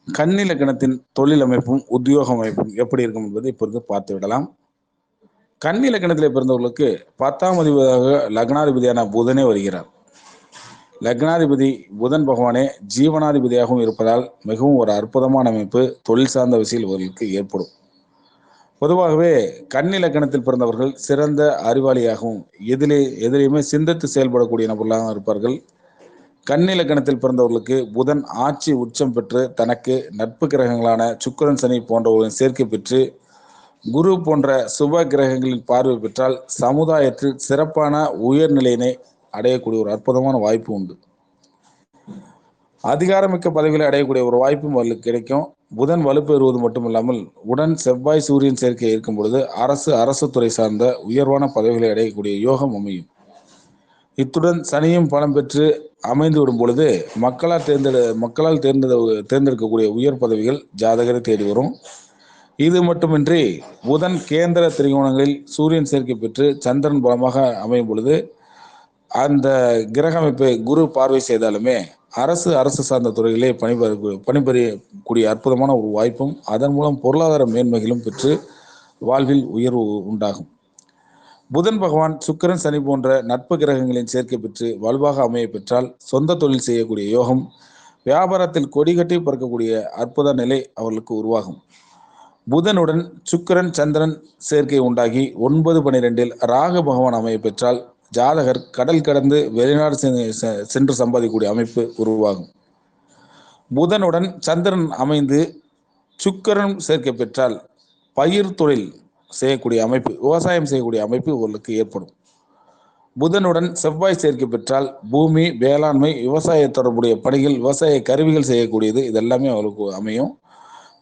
கன்னி லக்னத்தின் தொழில் அமைப்பும் உத்தியோக அமைப்பும் எப்படி இருக்கும் என்பதை இப்பொழுது பார்த்து விடலாம். கன்னி லக்னத்தில் பிறந்தவர்களுக்கு 10ஆம் அதிபதியாக லக்னாதிபதியான புதனே வருகிறார். லக்னாதிபதி புதன் பகவானே ஜீவனாதிபதியாகவும் இருப்பதால் மிகவும் ஒரு அற்புதமான அமைப்பு தொழில் சார்ந்த விஷயம் இவர்களுக்கு ஏற்படும். பொதுவாகவே கன்னி லக்னத்தில் பிறந்தவர்கள் சிறந்த அறிவாளியாகவும் எதிலையுமே சிந்தித்து செயல்படக்கூடிய நபர்களாக இருப்பார்கள். கன்னி லக்னத்தில் பிறந்தவர்களுக்கு புதன் ஆட்சி உச்சம் பெற்று தனக்கு நட்பு கிரகங்களான சுக்கிரன் சனி போன்றவர்களின் சேர்க்கை பெற்று குரு போன்ற சுப கிரகங்களின் பார்வை பெற்றால் சமுதாயத்தில் சிறப்பான உயர்நிலையினை அடையக்கூடிய ஒரு அற்புதமான வாய்ப்பு உண்டு. அதிகாரமிக்க பதவிகளை அடையக்கூடிய ஒரு வாய்ப்பும் அவர்களுக்கு கிடைக்கும். புதன் வலுப்பெறுவது மட்டுமில்லாமல் உடன் செவ்வாய் சூரியன் சேர்க்கை இருக்கும் பொழுது அரசு துறை சார்ந்த உயர்வான பதவிகளை அடையக்கூடிய யோகம் அமையும். இத்துடன் சனியும் பலம் பெற்று அமைந்து விடும் பொழுது மக்களால் தேர்ந்தெடுக்கக்கூடிய உயர் பதவிகள் ஜாதகரை தேடி வரும். இது மட்டுமின்றி புதன் கேந்திர திரிகோணங்களில் சூரியன் சேர்க்கை பெற்று சந்திரன் பலமாக அமையும் பொழுது அந்த கிரக அமைப்பை குரு பார்வை செய்தாலுமே அரசு சார்ந்த துறைகளே பணிபுரியக்கூடிய அற்புதமான ஒரு வாய்ப்பும் அதன் மூலம் பொருளாதார மேன்மைகளும் பெற்று வாழ்வில் உயர்வு உண்டாகும். புதன் பகவான் சுக்கிரன் சனி போன்ற நட்பு கிரகங்களின் சேர்க்கை பெற்று வலுவாக அமைய பெற்றால் சொந்த தொழில் செய்யக்கூடிய யோகம், வியாபாரத்தில் கொடிகட்டி பறக்கக்கூடிய அற்புத நிலை அவர்களுக்கு உருவாகும். புதனுடன் சுக்கிரன் சந்திரன் சேர்க்கை உண்டாகி 9-12 ராகு பகவான் அமைய பெற்றால் ஜாதகர் கடல் கடந்து வெளிநாடு சென்று சம்பாதிக்கக்கூடிய அமைப்பு உருவாகும். புதனுடன் சந்திரன் அமைந்து சுக்கிரன் சேர்க்கை பெற்றால் பயிர் தொழில் செய்யக்கூடிய அமைப்பு, விவசாயம் செய்யக்கூடிய அமைப்பு இவர்களுக்கு ஏற்படும். புதனுடன் செவ்வாய் சேர்க்கை பெற்றால் பூமி, வேளாண்மை, விவசாய தொடர்புடைய பணிகள், விவசாய கருவிகள் செய்யக்கூடியது இதெல்லாமே அவர்களுக்கு அமையும்.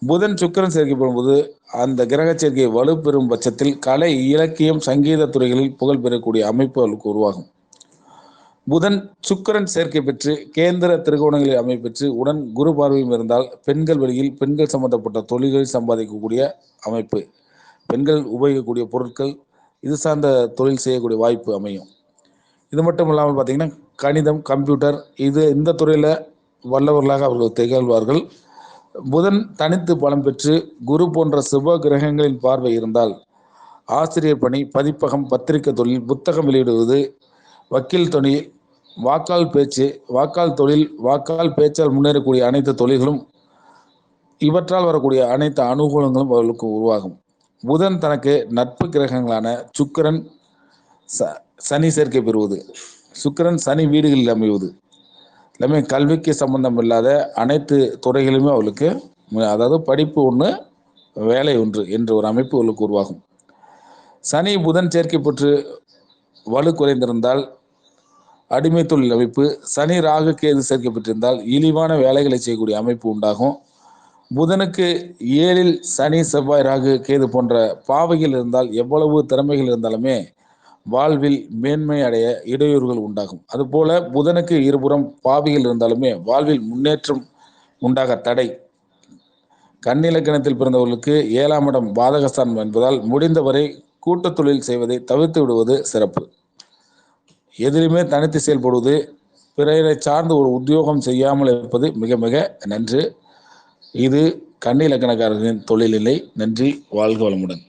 புதன் சுக்கிரன் சேர்க்கப்படும் போது அந்த கிரக சேர்க்கை வலுப்பெறும் பட்சத்தில் கலை, இலக்கியம், சங்கீத துறைகளில் புகழ் பெறக்கூடிய அமைப்பு அவர்களுக்கு உருவாகும். புதன் சுக்கிரன் சேர்க்கை பெற்று கேந்திர திரிகோணங்களில் அமைப்பெற்று உடன் குரு பார்வையும் இருந்தால் பெண்கள் வழியில் பெண்கள் சம்பந்தப்பட்ட தொழில்களில் சம்பாதிக்கக்கூடிய அமைப்பு, பெண்கள் உபயோகிக்கக்கூடிய பொருட்கள் இது சார்ந்த தொழில் செய்யக்கூடிய வாய்ப்பு அமையும். இது மட்டும் இல்லாமல் பார்த்தீங்கன்னா கணிதம், கம்ப்யூட்டர் இந்த துறையில் வல்லவர்களாக அவர்கள் திகழ்வார்கள். புதன் தனித்து பலம் பெற்று குரு போன்ற சுப கிரகங்களின் பார்வை இருந்தால் ஆசிரியர் பணி, பதிப்பகம், பத்திரிகை தொழில், புத்தகம் வெளியிடுவது, வக்கீல் தொழில், வாக்கால் தொழில், வாக்கால் பேச்சால் முன்னேறக்கூடிய அனைத்து தொழில்களும் இவற்றால் வரக்கூடிய அனைத்து அனுகூலங்களும் அவர்களுக்கு உருவாகும். புதன் தனக்கு நட்பு கிரகங்களான சுக்கிரன் சனி சேர்க்கை பெறுவது, சுக்கிரன் சனி வீடுகளில் அமைவது எல்லாமே கல்விக்கு சம்பந்தம் இல்லாத அனைத்து துறைகளுமே அவளுக்கு, அதாவது படிப்பு ஒன்று வேலை ஒன்று என்ற ஒரு அமைப்பு அவளுக்கு உருவாகும். சனி புதன் சேர்க்கை பெற்று வலு குறைந்திருந்தால் அடிமை தொழில் அமைப்பு, சனி ராகு கேது சேர்க்கை பெற்றிருந்தால் இழிவான வேலைகளை செய்யக்கூடிய அமைப்பு உண்டாகும். புதனுக்கு 7ல் சனி செவ்வாய் ராகு கேது போன்ற பாவைகள் இருந்தால் எவ்வளவு திறமைகள் இருந்தாலுமே வாழ்வில் மேன்மை அடைய இடையூறுகள் உண்டாகும். அதுபோல புதனுக்கு இருபுறம் பாவிகள் இருந்தாலுமே வாழ்வில் முன்னேற்றம் உண்டாக தடை. கன்னி லக்னத்தில் பிறந்தவர்களுக்கு 7ஆம் இடம் பாதகஸ்தானம் என்பதால் முடிந்தவரை கூட்டு தொழில் செய்வதை தவிர்த்து விடுவது சிறப்பு. எதிலுமே தனித்து செயல்படுவது, பிறரை சார்ந்து ஒரு உத்தியோகம் செய்யாமல் இருப்பது மிக மிக நன்று. இது கன்னி லக்னக்காரர்களின் தொழில்நிலை. நன்றி, வாழ்க வளமுடன்.